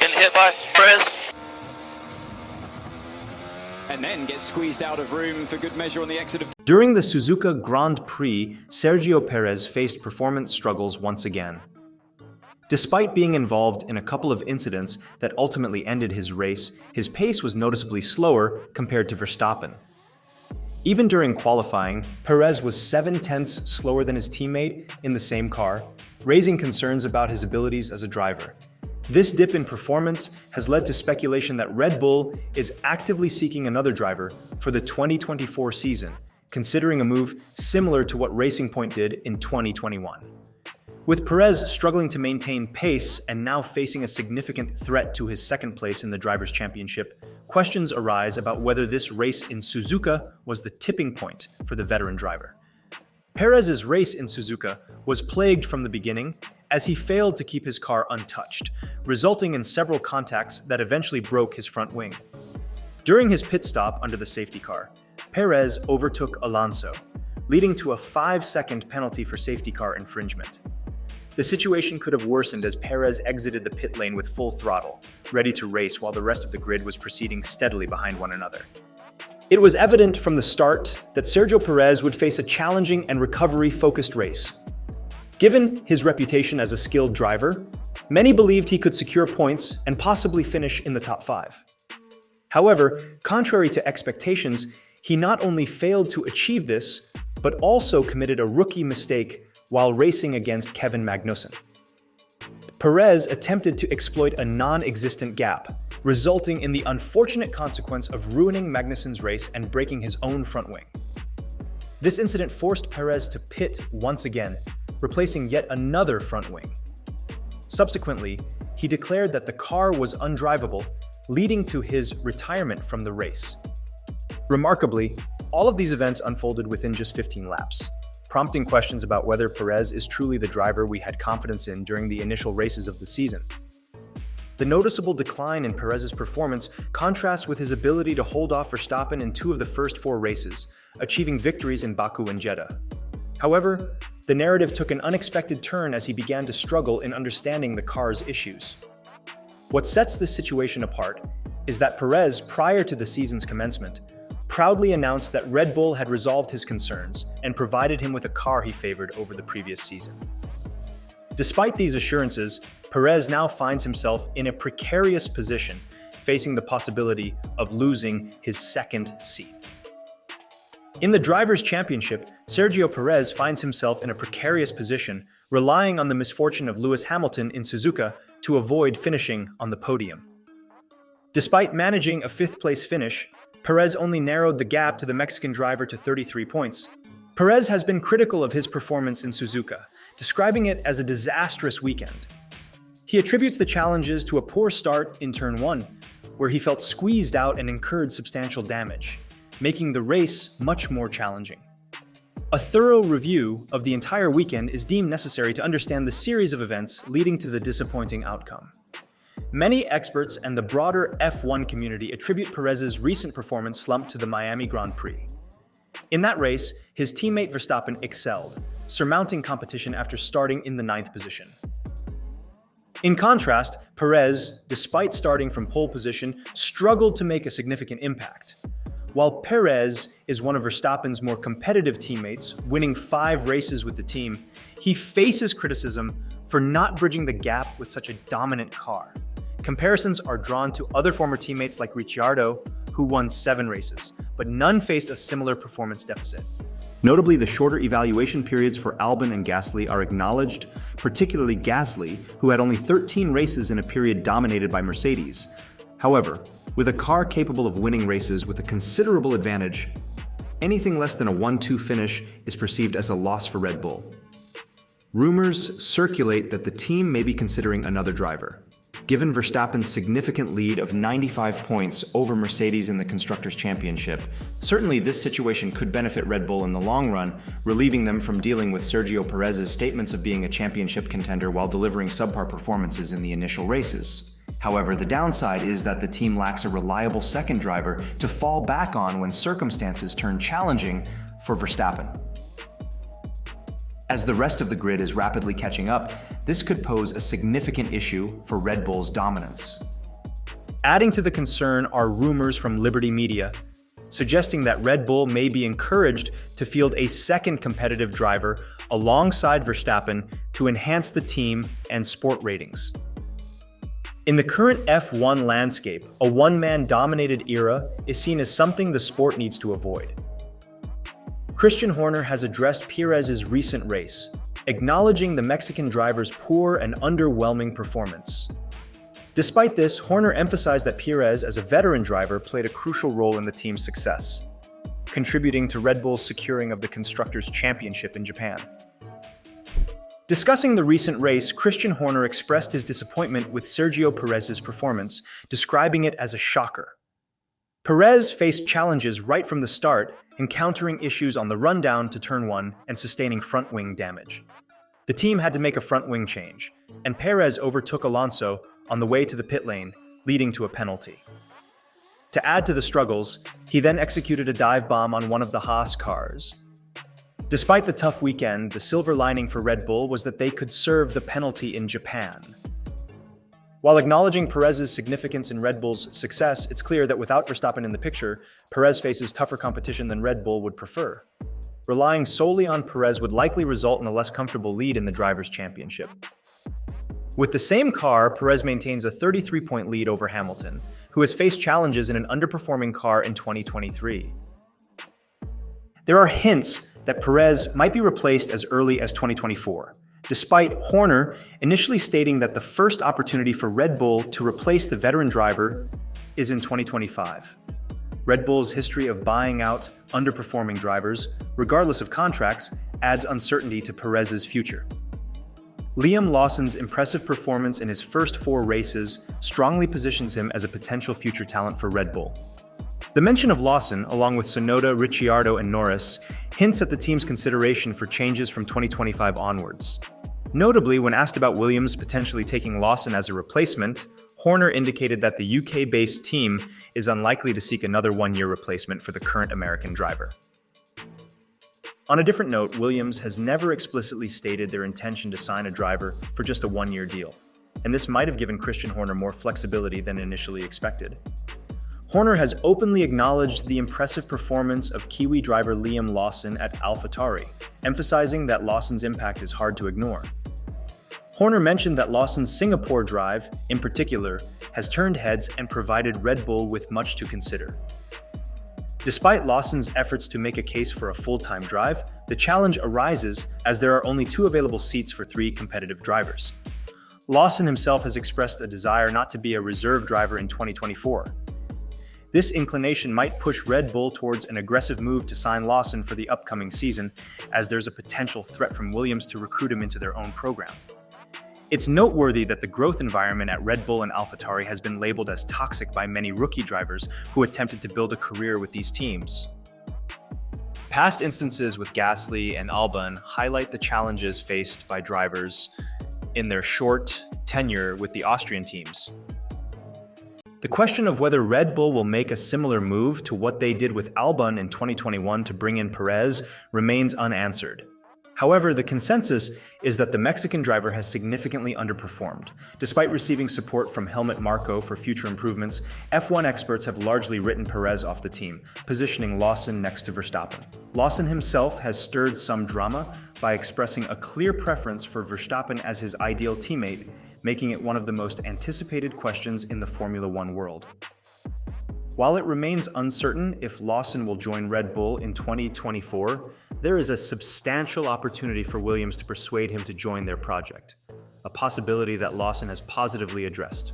Getting hit by Perez. And then gets squeezed out of room for good measure on the exit of... During the Suzuka Grand Prix, Sergio Perez faced performance struggles once again. Despite being involved in a couple of incidents that ultimately ended his race, his pace was noticeably slower compared to Verstappen. Even during qualifying, Perez was 7/10 slower than his teammate in the same car, raising concerns about his abilities as a driver. This dip in performance has led to speculation that Red Bull is actively seeking another driver for the 2024 season, considering a move similar to what Racing Point did in 2021. With Perez struggling to maintain pace and now facing a significant threat to his second place in the Drivers' Championship, questions arise about whether this race in Suzuka was the tipping point for the veteran driver. Perez's race in Suzuka was plagued from the beginning as he failed to keep his car untouched, resulting in several contacts that eventually broke his front wing. During his pit stop under the safety car, Perez overtook Alonso, leading to a 5-second penalty for safety car infringement. The situation could have worsened as Perez exited the pit lane with full throttle, ready to race while the rest of the grid was proceeding steadily behind one another. It was evident from the start that Sergio Perez would face a challenging and recovery-focused race. Given his reputation as a skilled driver, many believed he could secure points and possibly finish in the top 5. However, contrary to expectations, he not only failed to achieve this, but also committed a rookie mistake while racing against Kevin Magnussen. Perez attempted to exploit a non-existent gap, resulting in the unfortunate consequence of ruining Magnussen's race and breaking his own front wing. This incident forced Perez to pit once again, replacing yet another front wing. Subsequently, he declared that the car was undrivable, leading to his retirement from the race. Remarkably, all of these events unfolded within just 15 laps, prompting questions about whether Perez is truly the driver we had confidence in during the initial races of the season. The noticeable decline in Perez's performance contrasts with his ability to hold off Verstappen in 2 of the first 4 races, achieving victories in Baku and Jeddah. However, the narrative took an unexpected turn as he began to struggle in understanding the car's issues. What sets this situation apart is that Perez, prior to the season's commencement, proudly announced that Red Bull had resolved his concerns and provided him with a car he favored over the previous season. Despite these assurances, Perez now finds himself in a precarious position, facing the possibility of losing his second seat. In the Drivers' Championship, Sergio Perez finds himself in a precarious position, relying on the misfortune of Lewis Hamilton in Suzuka to avoid finishing on the podium. Despite managing a 5th-place finish, Perez only narrowed the gap to the Mexican driver to 33 points. Perez has been critical of his performance in Suzuka, describing it as a disastrous weekend. He attributes the challenges to a poor start in Turn 1, where he felt squeezed out and incurred substantial damage, making the race much more challenging. A thorough review of the entire weekend is deemed necessary to understand the series of events leading to the disappointing outcome. Many experts and the broader F1 community attribute Perez's recent performance slump to the Miami Grand Prix. In that race, his teammate Verstappen excelled, surmounting competition after starting in the 9th position. In contrast, Perez, despite starting from pole position, struggled to make a significant impact. While Perez is one of Verstappen's more competitive teammates, winning 5 races with the team, he faces criticism for not bridging the gap with such a dominant car. Comparisons are drawn to other former teammates like Ricciardo, who won 7 races, but none faced a similar performance deficit. Notably, the shorter evaluation periods for Albon and Gasly are acknowledged, particularly Gasly, who had only 13 races in a period dominated by Mercedes. However, with a car capable of winning races with a considerable advantage, anything less than a 1-2 finish is perceived as a loss for Red Bull. Rumors circulate that the team may be considering another driver. Given Verstappen's significant lead of 95 points over Mercedes in the Constructors' Championship, certainly this situation could benefit Red Bull in the long run, relieving them from dealing with Sergio Perez's statements of being a championship contender while delivering subpar performances in the initial races. However, the downside is that the team lacks a reliable second driver to fall back on when circumstances turn challenging for Verstappen. As the rest of the grid is rapidly catching up, this could pose a significant issue for Red Bull's dominance. Adding to the concern are rumors from Liberty Media, suggesting that Red Bull may be encouraged to field a second competitive driver alongside Verstappen to enhance the team and sport ratings. In the current F1 landscape, a one-man dominated era is seen as something the sport needs to avoid. Christian Horner has addressed Perez's recent race, acknowledging the Mexican driver's poor and underwhelming performance. Despite this, Horner emphasized that Perez, as a veteran driver, played a crucial role in the team's success, contributing to Red Bull's securing of the Constructors' Championship in Japan. Discussing the recent race, Christian Horner expressed his disappointment with Sergio Perez's performance, describing it as a shocker. Perez faced challenges right from the start, encountering issues on the rundown to turn 1 and sustaining front wing damage. The team had to make a front wing change, and Perez overtook Alonso on the way to the pit lane, leading to a penalty. To add to the struggles, he then executed a dive bomb on one of the Haas cars. Despite the tough weekend, the silver lining for Red Bull was that they could serve the penalty in Japan. While acknowledging Perez's significance in Red Bull's success, it's clear that without Verstappen in the picture, Perez faces tougher competition than Red Bull would prefer. Relying solely on Perez would likely result in a less comfortable lead in the Drivers' Championship. With the same car, Perez maintains a 33-point lead over Hamilton, who has faced challenges in an underperforming car in 2023. There are hints that Perez might be replaced as early as 2024, despite Horner initially stating that the first opportunity for Red Bull to replace the veteran driver is in 2025. Red Bull's history of buying out underperforming drivers, regardless of contracts, adds uncertainty to Perez's future. Liam Lawson's impressive performance in his first 4 races strongly positions him as a potential future talent for Red Bull. The mention of Lawson, along with Tsunoda, Ricciardo, and Norris, hints at the team's consideration for changes from 2025 onwards. Notably, when asked about Williams potentially taking Lawson as a replacement, Horner indicated that the UK-based team is unlikely to seek another one-year replacement for the current American driver. On a different note, Williams has never explicitly stated their intention to sign a driver for just a one-year deal, and this might have given Christian Horner more flexibility than initially expected. Horner has openly acknowledged the impressive performance of Kiwi driver Liam Lawson at AlphaTauri, emphasizing that Lawson's impact is hard to ignore. Horner mentioned that Lawson's Singapore drive, in particular, has turned heads and provided Red Bull with much to consider. Despite Lawson's efforts to make a case for a full-time drive, the challenge arises as there are only 2 available seats for 3 competitive drivers. Lawson himself has expressed a desire not to be a reserve driver in 2024. This inclination might push Red Bull towards an aggressive move to sign Lawson for the upcoming season, as there's a potential threat from Williams to recruit him into their own program. It's noteworthy that the growth environment at Red Bull and AlphaTauri has been labeled as toxic by many rookie drivers who attempted to build a career with these teams. Past instances with Gasly and Albon highlight the challenges faced by drivers in their short tenure with the Austrian teams. The question of whether Red Bull will make a similar move to what they did with Albon in 2021 to bring in Perez remains unanswered. However, the consensus is that the Mexican driver has significantly underperformed. Despite receiving support from Helmut Marko for future improvements, F1 experts have largely written Perez off the team, positioning Lawson next to Verstappen. Lawson himself has stirred some drama by expressing a clear preference for Verstappen as his ideal teammate, making it one of the most anticipated questions in the Formula One world. While it remains uncertain if Lawson will join Red Bull in 2024, there is a substantial opportunity for Williams to persuade him to join their project, a possibility that Lawson has positively addressed.